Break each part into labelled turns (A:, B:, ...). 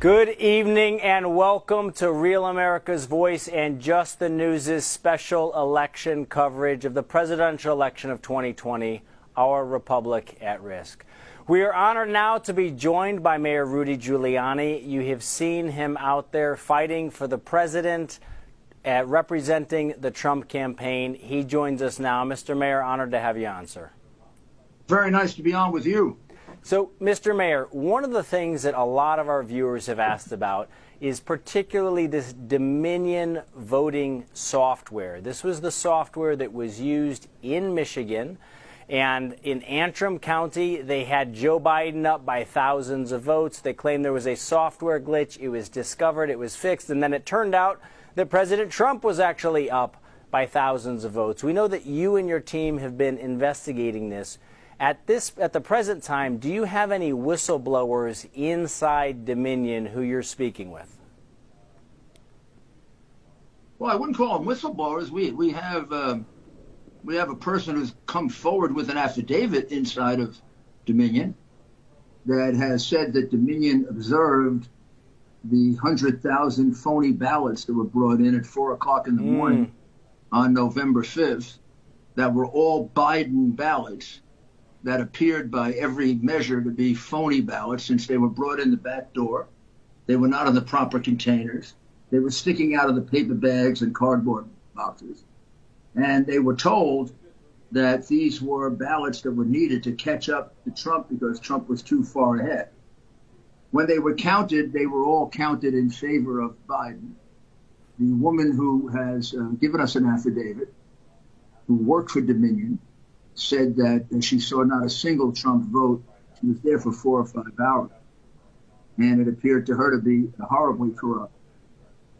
A: Good evening and welcome to Real America's Voice and Just the News' special election coverage of the presidential election of 2020, Our Republic at Risk. We are honored now to be joined by Mayor Rudy Giuliani. You have seen him out there fighting for the president, representing the Trump campaign. He joins us now. Mr. Mayor, honored to have you on, sir.
B: Very nice to be on with you.
A: So, Mr. Mayor, one of the things that a lot of our viewers have asked about is particularly this Dominion voting software. This was the software that was used in Michigan, and in Antrim County, they had Joe Biden up by thousands of votes. They claimed there was a software glitch. It was discovered, it was fixed, and then it turned out that President Trump was actually up by thousands of votes. We know that you and your team have been investigating this. At the present time, do you have any whistleblowers inside Dominion who you're speaking with?
B: Well, I wouldn't call them whistleblowers. We have a person who's come forward with an affidavit inside of Dominion that has said that Dominion observed the 100,000 phony ballots that were brought in at 4 o'clock in the morning on November 5th that were all Biden ballots that appeared by every measure to be phony ballots since they were brought in the back door. They were not in the proper containers. They were sticking out of the paper bags and cardboard boxes. And they were told that these were ballots that were needed to catch up to Trump because Trump was too far ahead. When they were counted, they were all counted in favor of Biden. The woman who has given us an affidavit, who worked for Dominion, said that she saw not a single Trump vote. She was there for 4 or 5 hours. And it appeared to her to be horribly corrupt.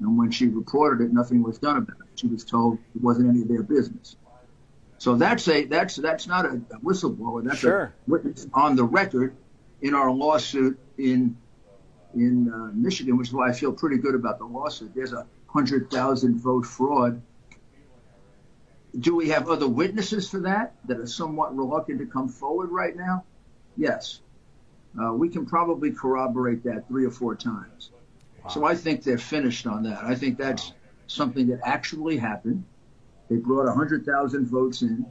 B: And when she reported it, nothing was done about it. She was told it wasn't any of their business. So that's not a whistleblower. That's a witness on the record in our lawsuit in Michigan, which is why I feel pretty good about the lawsuit. There's a 100,000 vote fraud. Do we have other witnesses for that are somewhat reluctant to come forward right now? Yes. We can probably corroborate that 3 or 4 times. Wow. So I think they're finished on that. I think that's something that actually happened. They brought 100,000 votes in.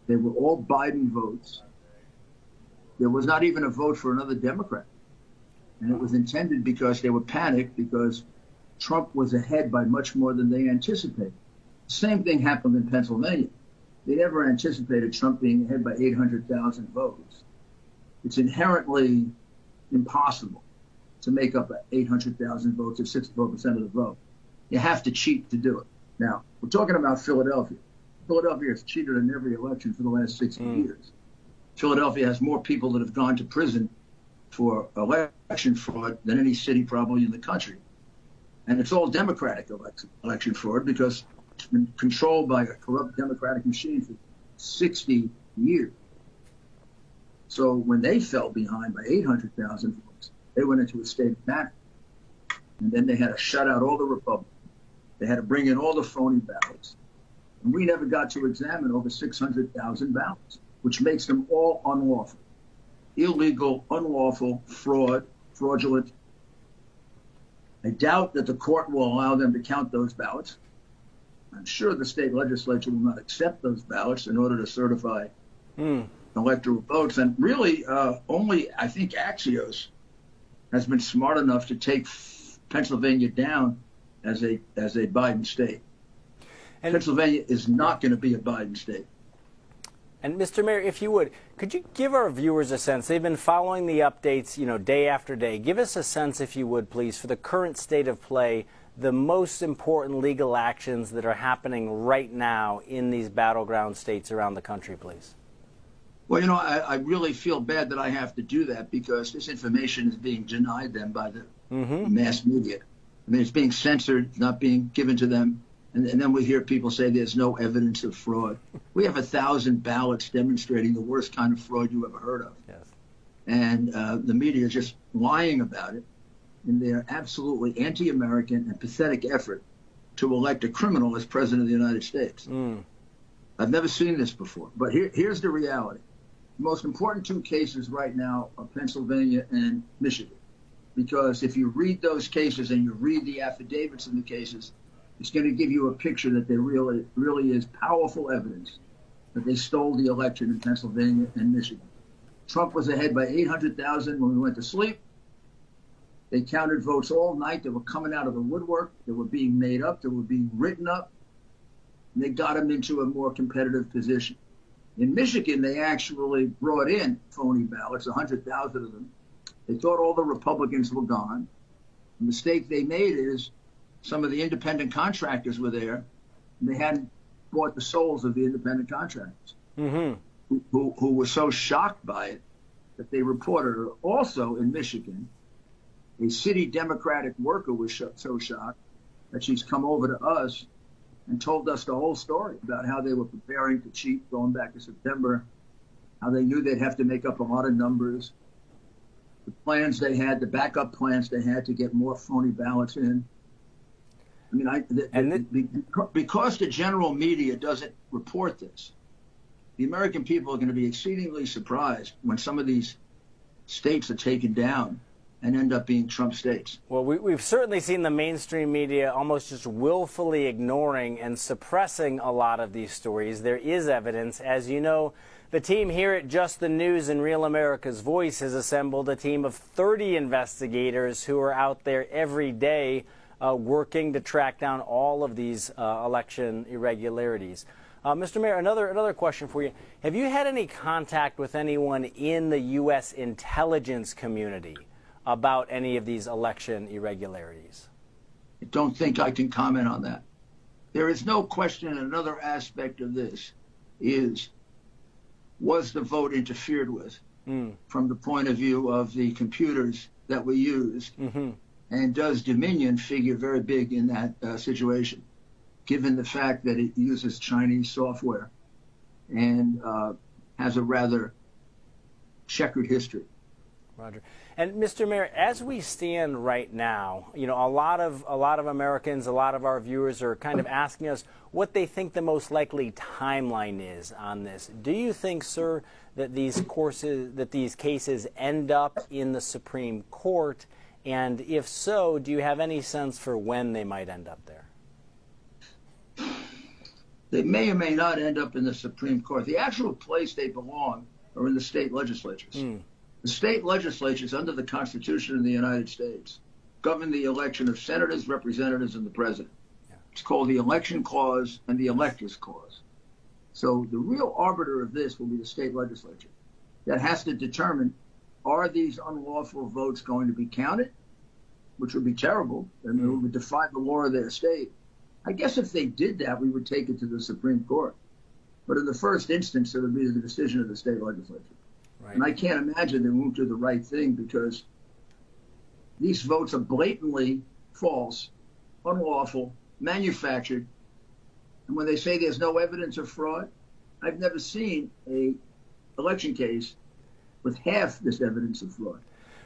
B: They were all Biden votes. There was not even a vote for another Democrat. And it was intended because they were panicked because Trump was ahead by much more than they anticipated. Same thing happened in Pennsylvania. They never anticipated Trump being ahead by 800,000 votes. It's inherently impossible to make up 800,000 votes at 64% of the vote. You have to cheat to do it. Now, we're talking about Philadelphia. Philadelphia has cheated in every election for the last 60 years. Philadelphia has more people that have gone to prison for election fraud than any city probably in the country. And it's all Democratic election fraud because it's been controlled by a corrupt Democratic machine for 60 years. So when they fell behind by 800,000 votes, they went into a state of panic. And then they had to shut out all the Republicans. They had to bring in all the phony ballots. And we never got to examine over 600,000 ballots, which makes them all unlawful. Illegal, unlawful, fraudulent. I doubt that the court will allow them to count those ballots. I'm sure the state legislature will not accept those ballots in order to certify electoral votes. And really, only, I think, Axios has been smart enough to take Pennsylvania down as a Biden state. And Pennsylvania is not going to be a Biden state.
A: And Mr. Mayor, if you would, could you give our viewers a sense? They've been following the updates, day after day. Give us a sense, if you would, please, for the current state of play, the most important legal actions that are happening right now in these battleground states around the country, please.
B: Well, I really feel bad that I have to do that because this information is being denied them by the mass media. I mean, it's being censored, not being given to them. And then we hear people say there's no evidence of fraud. We have 1,000 ballots demonstrating the worst kind of fraud you ever heard of.
A: Yes.
B: And the media is just lying about it in their absolutely anti-American and pathetic effort to elect a criminal as president of the United States. I've never seen this before. But here's the reality. The most important 2 cases right now are Pennsylvania and Michigan. because if you read those cases and you read the affidavits in the cases, it's going to give you a picture that there really is powerful evidence that they stole the election in Pennsylvania and Michigan. Trump was ahead by 800,000 when we went to sleep. They counted votes all night. They were coming out of the woodwork. They were being made up. They were being written up. And they got him into a more competitive position. In Michigan, they actually brought in phony ballots, 100,000 of them. They thought all the Republicans were gone. The mistake they made is some of the independent contractors were there, and they hadn't bought the souls of the independent contractors, who were so shocked by it that they reported. Also in Michigan, a city Democratic worker was so shocked that she's come over to us and told us the whole story about how they were preparing to cheat going back to September, how they knew they'd have to make up a lot of numbers, the plans they had, the backup plans they had to get more phony ballots in. I mean, because the general media doesn't report this, the American people are going to be exceedingly surprised when some of these states are taken down and end up being Trump states.
A: Well, we've certainly seen the mainstream media almost just willfully ignoring and suppressing a lot of these stories. There is evidence. As you know, the team here at Just the News and Real America's Voice has assembled a team of 30 investigators who are out there every day working to track down all of these election irregularities. Mr. Mayor, another question for you. Have you had any contact with anyone in the U.S. intelligence community about any of these election irregularities?
B: I don't think I can comment on that. There is no question. Another aspect of this is, was the vote interfered with from the point of view of the computers that were used? And does Dominion figure very big in that situation, given the fact that it uses Chinese software and has a rather checkered history?
A: Roger. And Mr. Mayor, as we stand right now, you know, a lot of Americans, a lot of our viewers are kind of asking us what they think the most likely timeline is on this. Do you think, sir, that these cases end up in the Supreme Court? And if so, do you have any sense for when they might end up there?
B: They may or may not end up in the Supreme Court. The actual place they belong are in the state legislatures. The state legislatures, under the Constitution of the United States, govern the election of senators, representatives, and the president. It's called the Election Clause and the Electors Clause. So the real arbiter of this will be the state legislature that has to determine, are these unlawful votes going to be counted, which would be terrible, and it would defy the law of their state. I guess if they did that, we would take it to the Supreme Court. But in the first instance, it would be the decision of the state legislature. Right. And I can't imagine they won't do the right thing, because these votes are blatantly false, unlawful, manufactured. And when they say there's no evidence of fraud, I've never seen a election case with half this evidence of fraud.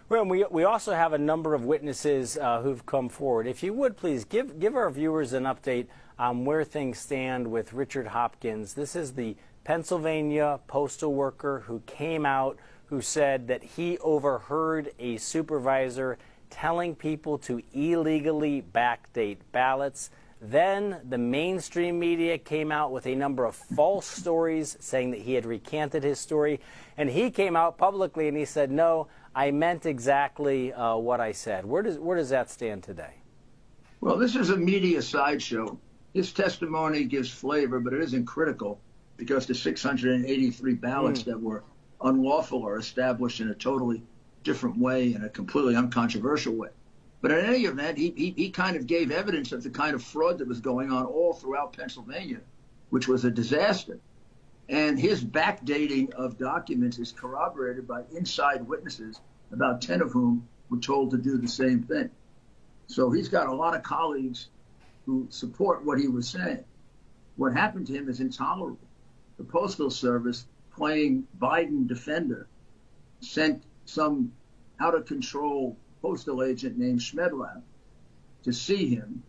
A: Well, we also have a number of witnesses who've come forward. If you would, please give our viewers an update on where things stand with Richard Hopkins. This is the Pennsylvania postal worker who came out, who said that he overheard a supervisor telling people to illegally backdate ballots. Then the mainstream media came out with a number of false stories saying that he had recanted his story. And he came out publicly and he said, no, I meant exactly what I said. Where does that stand today?
B: Well, this is a media sideshow. His testimony gives flavor, but it isn't critical, because the 683 ballots that were unlawful are established in a totally different way, in a completely uncontroversial way. But in any event, he kind of gave evidence of the kind of fraud that was going on all throughout Pennsylvania, which was a disaster. And his backdating of documents is corroborated by inside witnesses, about 10 of whom were told to do the same thing. So he's got a lot of colleagues who support what he was saying. What happened to him is intolerable. The Postal Service, playing Biden defender, sent some out-of-control postal agent named Schmedlap to see him.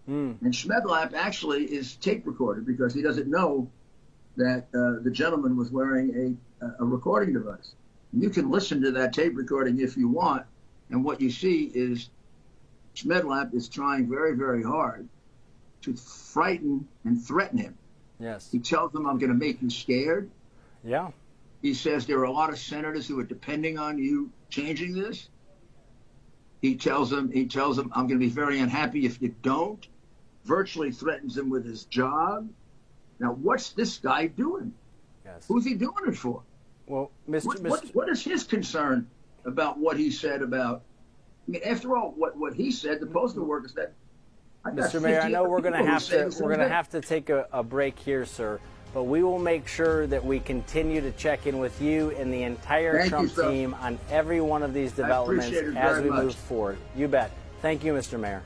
B: And Schmedlap actually is tape recorded, because he doesn't know that the gentleman was wearing a recording device. You can listen to that tape recording if you want, And what you see is Schmidlap is trying very, very hard to frighten and threaten him.
A: Yes.
B: He tells them, I'm going to make you scared.
A: Yeah.
B: He says there are a lot of senators who are depending on you changing this. He tells them, I'm going to be very unhappy if you don't. Virtually threatens him with his job. Now, what's this guy doing?
A: Yes.
B: Who's he doing it for?
A: Well,
B: What is his concern about what he said about? I mean, after all, what he said, the postal workers said.
A: Mr. Mayor, I know we're going to have to take a break here, sir. But we will make sure that we continue to check in with you and the entire Trump team on every one of these developments as we move forward. You bet. Thank you, Mr. Mayor.